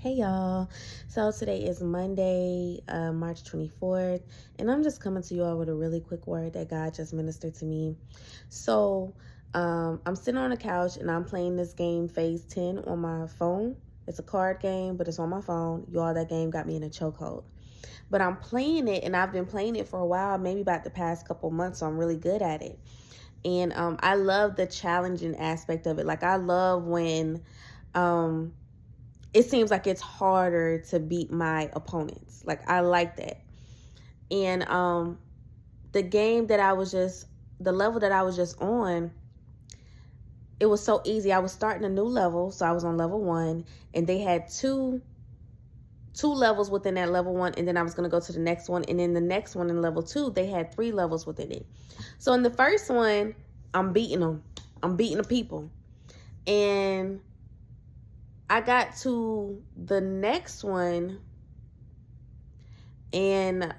Hey y'all. So today is Monday, March 24th, and I'm just coming to you all with a really quick word that God just ministered to me. So I'm sitting on the couch and I'm playing this game Phase 10 on my phone. It's a card game, but it's on my phone. Y'all, that game got me in a chokehold. But I'm playing it and I've been playing it for a while, maybe about the past couple months, so I'm really good at it. And I love the challenging aspect of it. Like I love when it seems like it's harder to beat my opponents. Like I like that. And the game that I was just the level that I was just on, it was so easy. I was starting a new level, so I was on level 1 and they had two levels within that level 1, and then I was going to go to the next one, and then the next one in level 2, they had 3 levels within it. So in the first one, I'm beating them. I'm beating the people. And I got to the next one and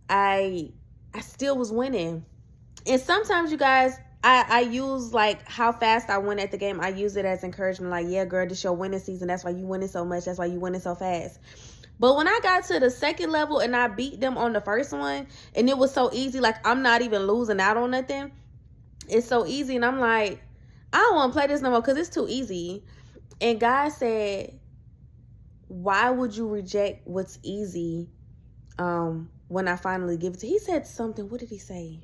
I still was winning. And sometimes, you guys, I use like how fast I win at the game. I use it as encouragement. Like, yeah, girl, this your winning season. That's why you winning so much. That's why you winning so fast. But when I got to the second level and I beat them on the first one, and it was so easy, like I'm not even losing out on nothing. It's so easy, and I'm like, I don't want to play this no more because it's too easy. And God said, why would you reject what's easy when I finally give it to you? He said something. What did he say?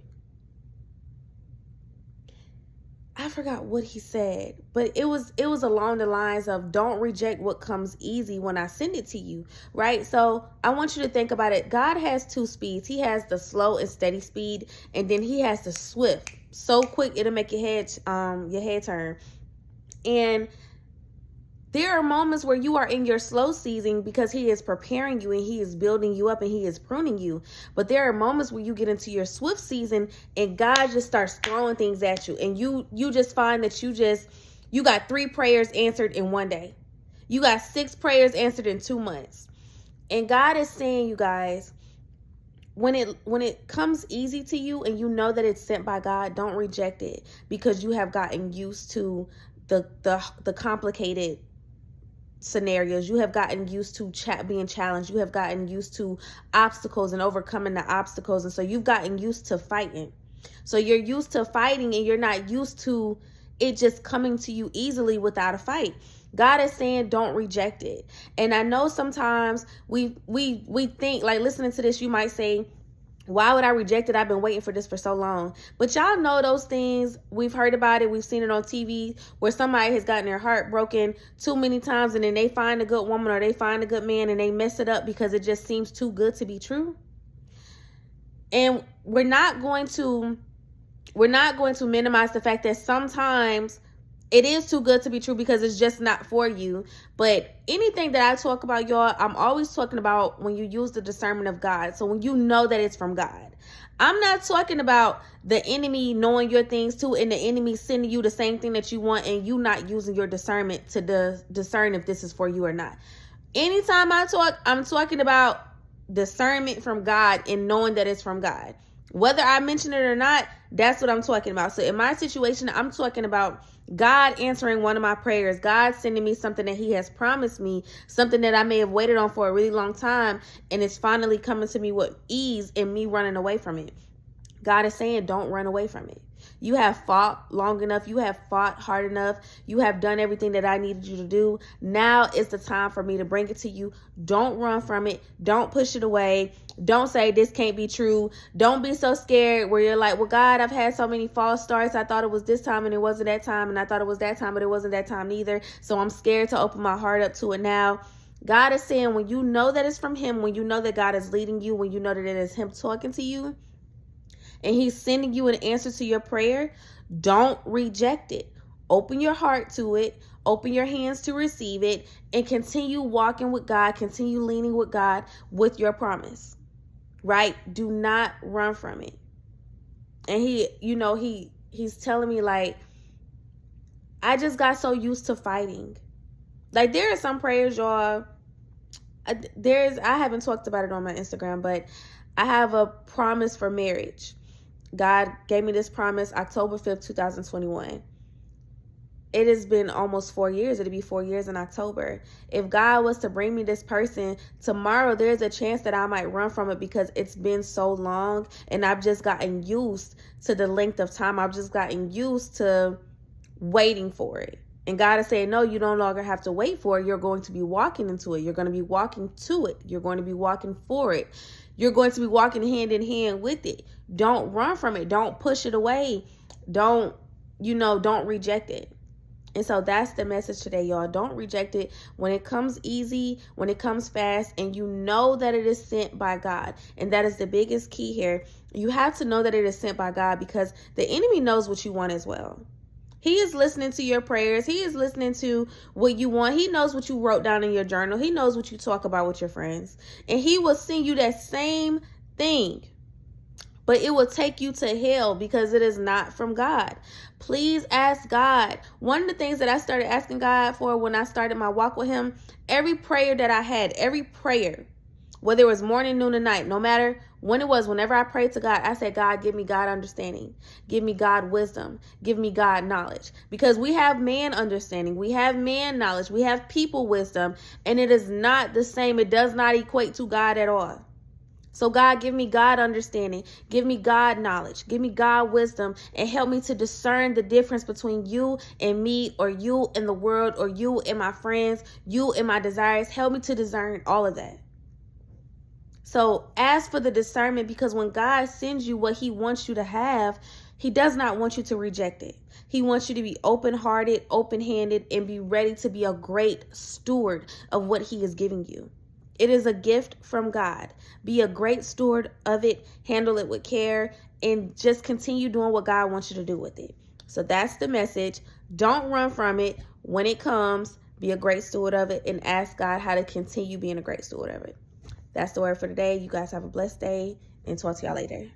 I forgot what he said, but it was along the lines of, don't reject what comes easy when I send it to you, right? So I want you to think about it. God has 2 speeds. He has the slow and steady speed, and then he has the swift, so quick it'll make your head turn. And there are moments where you are in your slow season because he is preparing you and he is building you up and he is pruning you. But there are moments where you get into your swift season and God just starts throwing things at you. And you just find that you got 3 prayers answered in one day. You got 6 prayers answered in 2 months. And God is saying, you guys, when it comes easy to you and you know that it's sent by God, don't reject it because you have gotten used to the complicated scenarios. You have gotten used to being challenged. You have gotten used to obstacles and overcoming the obstacles, and so you've gotten used to fighting. So you're used to fighting and you're not used to it just coming to you easily without a fight. God is saying don't reject it. And I know sometimes we think, like, listening to this, you might say, why would I reject it? I've been waiting for this for so long. But y'all know those things. We've heard about it. We've seen it on TV where somebody has gotten their heart broken too many times and then they find a good woman or they find a good man and they mess it up because it just seems too good to be true. And we're not going to minimize the fact that sometimes it is too good to be true because it's just not for you. But anything that I talk about, y'all, I'm always talking about when you use the discernment of God. So when you know that it's from God. I'm not talking about the enemy knowing your things too and the enemy sending you the same thing that you want and you not using your discernment to discern if this is for you or not. Anytime I talk, I'm talking about discernment from God and knowing that it's from God. Whether I mention it or not, that's what I'm talking about. So in my situation, I'm talking about God answering one of my prayers, God sending me something that he has promised me, something that I may have waited on for a really long time, and it's finally coming to me with ease and me running away from it. God is saying, don't run away from it. You have fought long enough. You have fought hard enough. You have done everything that I needed you to do. Now is the time for me to bring it to you. Don't run from it. Don't push it away. Don't say this can't be true. Don't be so scared where you're like, well, God, I've had so many false starts. I thought it was this time and it wasn't that time. And I thought it was that time, but it wasn't that time either. So I'm scared to open my heart up to it now. God is saying, when you know that it's from him, when you know that God is leading you, when you know that it is him talking to you, and he's sending you an answer to your prayer, don't reject it. Open your heart to it. Open your hands to receive it and continue walking with God. Continue leaning with God with your promise, right? Do not run from it. And he's telling me, like, I just got so used to fighting. Like, there are some prayers, y'all. I haven't talked about it on my Instagram, but I have a promise for marriage. God gave me this promise October 5th, 2021. it has been almost 4 years. It'll be 4 years in October. If God was to bring me this person tomorrow, there's a chance that I might run from it because it's been so long and I've just gotten used to the length of time. I've just gotten used to waiting for it. And God is saying, no, you no longer have to wait for it. You're going to be walking into it. You're going to be walking to it. You're going to be walking for it. You're going to be walking hand in hand with it. Don't run from it. Don't push it away. Don't reject it. And so that's the message today, y'all. Don't reject it when it comes easy, when it comes fast, and you know that it is sent by God. And that is the biggest key here. You have to know that it is sent by God because the enemy knows what you want as well. He is listening to your prayers. He is listening to what you want. He knows what you wrote down in your journal. He knows what you talk about with your friends. And he will send you that same thing. But it will take you to hell because it is not from God. Please ask God. One of the things that I started asking God for when I started my walk with him, every prayer that I had, every prayer, whether it was morning, noon, and night, no matter when it was, whenever I prayed to God, I said, God, give me God understanding. Give me God wisdom. Give me God knowledge. Because we have man understanding. We have man knowledge. We have people wisdom. And it is not the same. It does not equate to God at all. So God, give me God understanding. Give me God knowledge. Give me God wisdom. And help me to discern the difference between you and me, or you and the world, or you and my friends, you and my desires. Help me to discern all of that. So ask for the discernment, because when God sends you what he wants you to have, he does not want you to reject it. He wants you to be open-hearted, open-handed, and be ready to be a great steward of what he is giving you. It is a gift from God. Be a great steward of it. Handle it with care, and just continue doing what God wants you to do with it. So that's the message. Don't run from it. When it comes, be a great steward of it, and ask God how to continue being a great steward of it. That's the word for today. You guys have a blessed day, and talk to y'all later.